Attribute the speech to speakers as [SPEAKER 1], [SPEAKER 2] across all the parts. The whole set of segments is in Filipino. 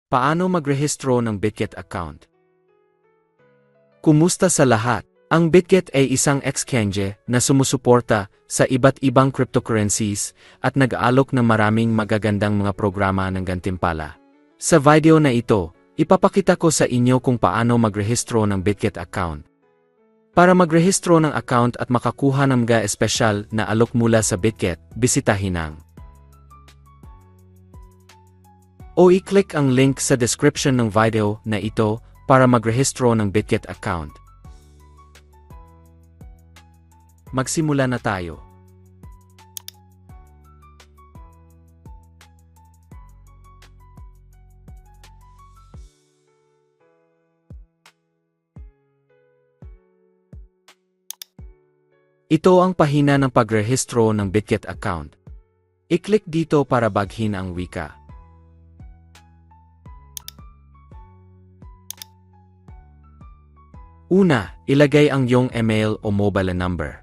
[SPEAKER 1] Paano magrehistro ng Bitget account? Kumusta sa lahat? Ang Bitget ay isang exchange na sumusuporta sa iba't ibang cryptocurrencies at nag-aalok ng maraming magagandang mga programa ng gantimpala. Sa video na ito, ipapakita ko sa inyo kung paano magrehistro ng Bitget account. Para magrehistro ng account at makakuha ng mga espesyal na alok mula sa Bitget, bisitahin ang o i-click ang link sa description ng video na ito para magrehistro ng Bitget account. Magsimula na tayo. Ito ang pahina ng pagrehistro ng Bitget account. I-click dito para baghin ang wika. Una, ilagay ang iyong email o mobile number.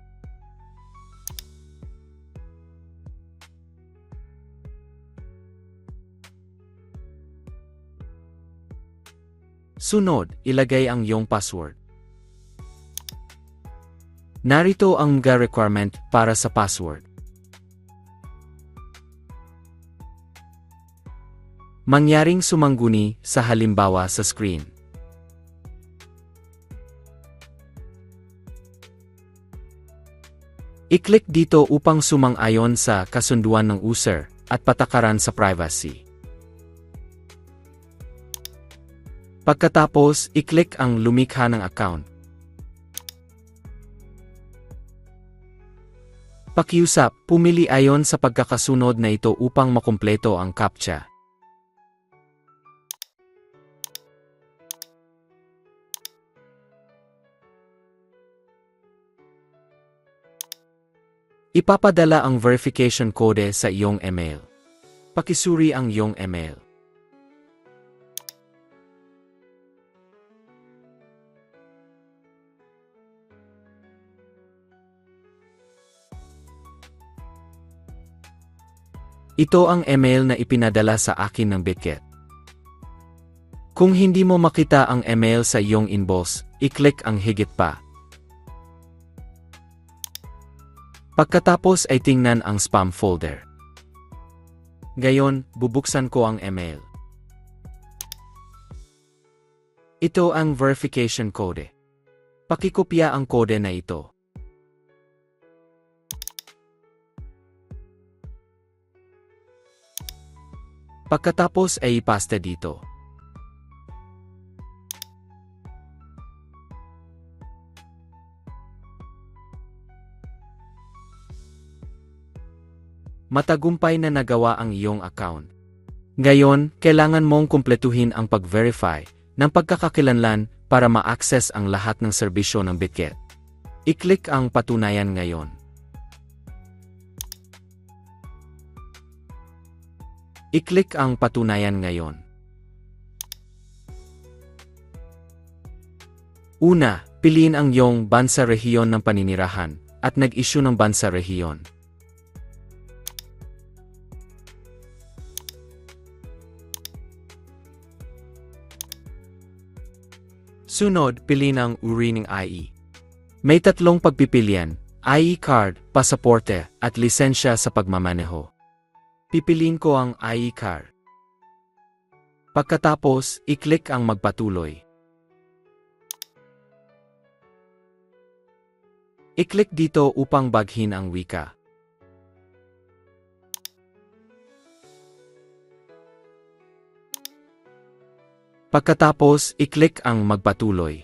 [SPEAKER 1] Sunod, ilagay ang iyong password. Narito ang mga requirement para sa password. Mangyaring sumangguni sa halimbawa sa screen. I-click dito upang sumang-ayon sa kasunduan ng user at patakaran sa privacy. Pagkatapos, i-click ang lumikha ng account. Pakiusap, pumili ayon sa pagkakasunod na ito upang makumpleto ang CAPTCHA. Ipapadala ang verification code sa iyong email. Pakisuri ang iyong email. Ito ang email na ipinadala sa akin ng Bitget. Kung hindi mo makita ang email sa iyong inbox, i-click ang higit pa. Pagkatapos ay tingnan ang spam folder. Gayon, bubuksan ko ang email. Ito ang verification code. Pakikopya ang kode na ito. Pagkatapos ay ipaste dito. Matagumpay na nagawa ang iyong account. Ngayon, kailangan mong kumpletuhin ang pag-verify ng pagkakakilanlan para ma-access ang lahat ng serbisyo ng Bitget. I-click ang patunayan ngayon. I-click ang patunayan ngayon. Una, piliin ang iyong bansa-rehiyon ng paninirahan at nag-issue ng bansa-rehiyon. Sunod, piliin ang uri ng IE. May tatlong pagpipilian, IE card, pasaporte, at lisensya sa pagmamaneho. Pipiliin ko ang IE card. Pagkatapos, i-click ang magpatuloy. I-click dito upang baghin ang wika. Pagkatapos, i-click ang magpatuloy.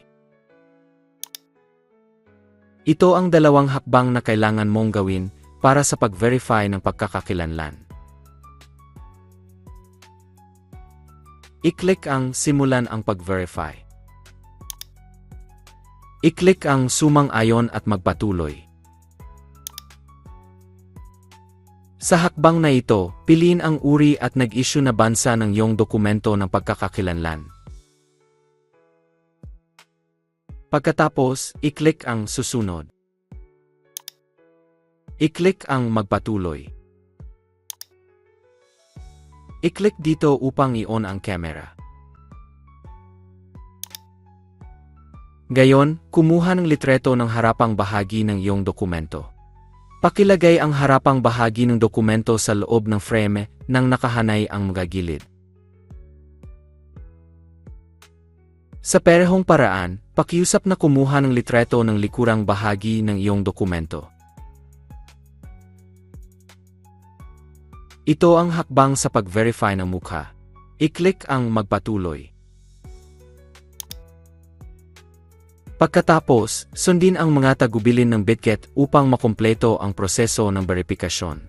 [SPEAKER 1] Ito ang dalawang hakbang na kailangan mong gawin para sa pag-verify ng pagkakakilanlan. I-click ang simulan ang pag-verify. I-click ang sumang-ayon at magpatuloy. Sa hakbang na ito, piliin ang uri at nag-issue na bansa ng iyong dokumento ng pagkakakilanlan. Pagkatapos, i-click ang susunod. I-click ang magpatuloy. I-click dito upang i-on ang camera. Gayon, kumuha ng litreto ng harapang bahagi ng iyong dokumento. Pakilagay ang harapang bahagi ng dokumento sa loob ng frame nang nakahanay ang mga gilid. Sa parehong paraan, pakiusap na kumuha ng litreto ng likurang bahagi ng iyong dokumento. Ito ang hakbang sa pag-verify ng mukha. I-click ang Magpatuloy. Pagkatapos, sundin ang mga tagubilin ng BitGet upang makumpleto ang proseso ng beripikasyon.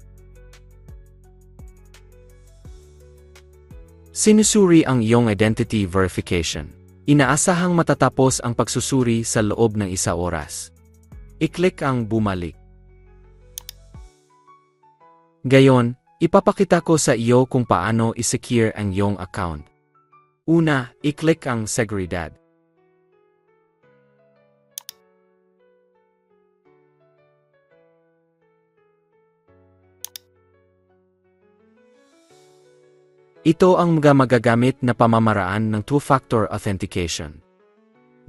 [SPEAKER 1] Sinusuri ang iyong identity verification. Inaasahang matatapos ang pagsusuri sa loob ng 1 oras. I-click ang Bumalik. Gayon, ipapakita ko sa iyo kung paano i-secure ang iyong account. Una, i-click ang Seguridad. Ito ang mga magagamit na pamamaraan ng two-factor authentication.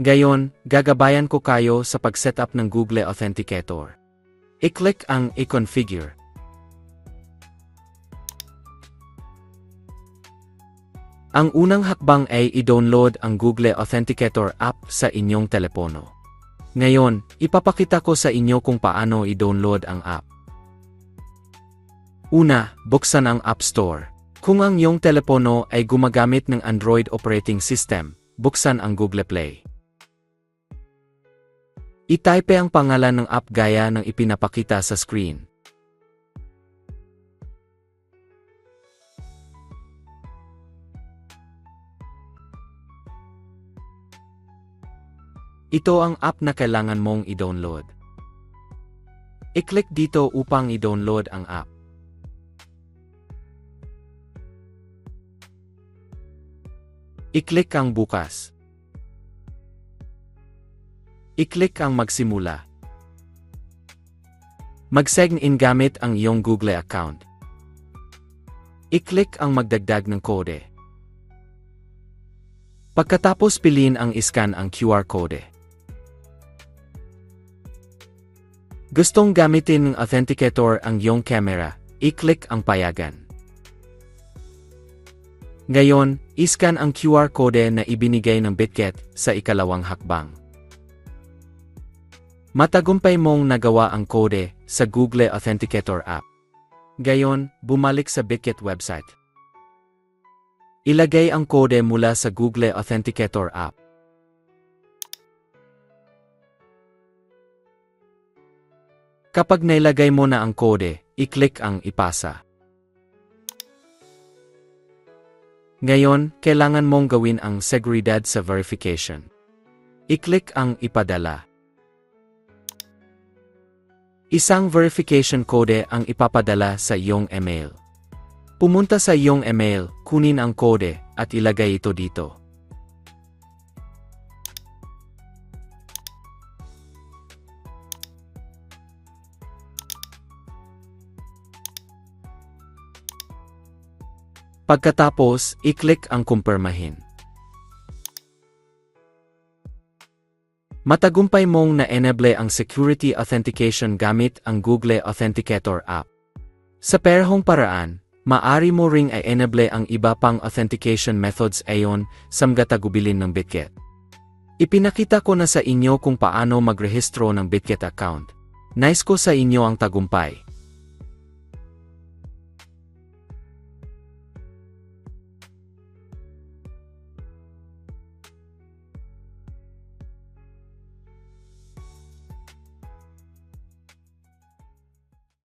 [SPEAKER 1] Gayon, gagabayan ko kayo sa pag-setup ng Google Authenticator. I-click ang I-configure. Ang unang hakbang ay i-download ang Google Authenticator app sa inyong telepono. Ngayon, ipapakita ko sa inyo kung paano i-download ang app. Una, buksan ang App Store. Kung ang iyong telepono ay gumagamit ng Android operating system, buksan ang Google Play. I-type ang pangalan ng app gaya ng ipinapakita sa screen. Ito ang app na kailangan mong i-download. I-click dito upang i-download ang app. I-click ang Bukas. I-click ang Magsimula. Mag-sign in gamit ang iyong Google account. I-click ang Magdagdag ng kode. Pagkatapos piliin ang iscan ang QR code. Gustong gamitin ng authenticator ang iyong camera, i-click ang Payagan. Ngayon, iscan ang QR code na ibinigay ng BitGet sa ikalawang hakbang. Matagumpay mong nagawa ang kode sa Google Authenticator app. Gayon, bumalik sa BitGet website. Ilagay ang kode mula sa Google Authenticator app. Kapag nailagay mo na ang kode, i-click ang Ipasa. Ngayon, kailangan mong gawin ang seguridad sa verification. I-click ang Ipadala. Isang verification code ang ipapadala sa iyong email. Pumunta sa iyong email, kunin ang kode, at ilagay ito dito. Pagkatapos, i-click ang Kumpirmahin. Matagumpay mong na-enable ang security authentication gamit ang Google Authenticator app. Sa parehong paraan, maaari mo ring i-enable ang iba pang authentication methods ayon sa mga tagubilin ng BitGet. Ipinakita ko na sa inyo kung paano magrehistro ng BitGet account. Nais ko sa inyo ang tagumpay.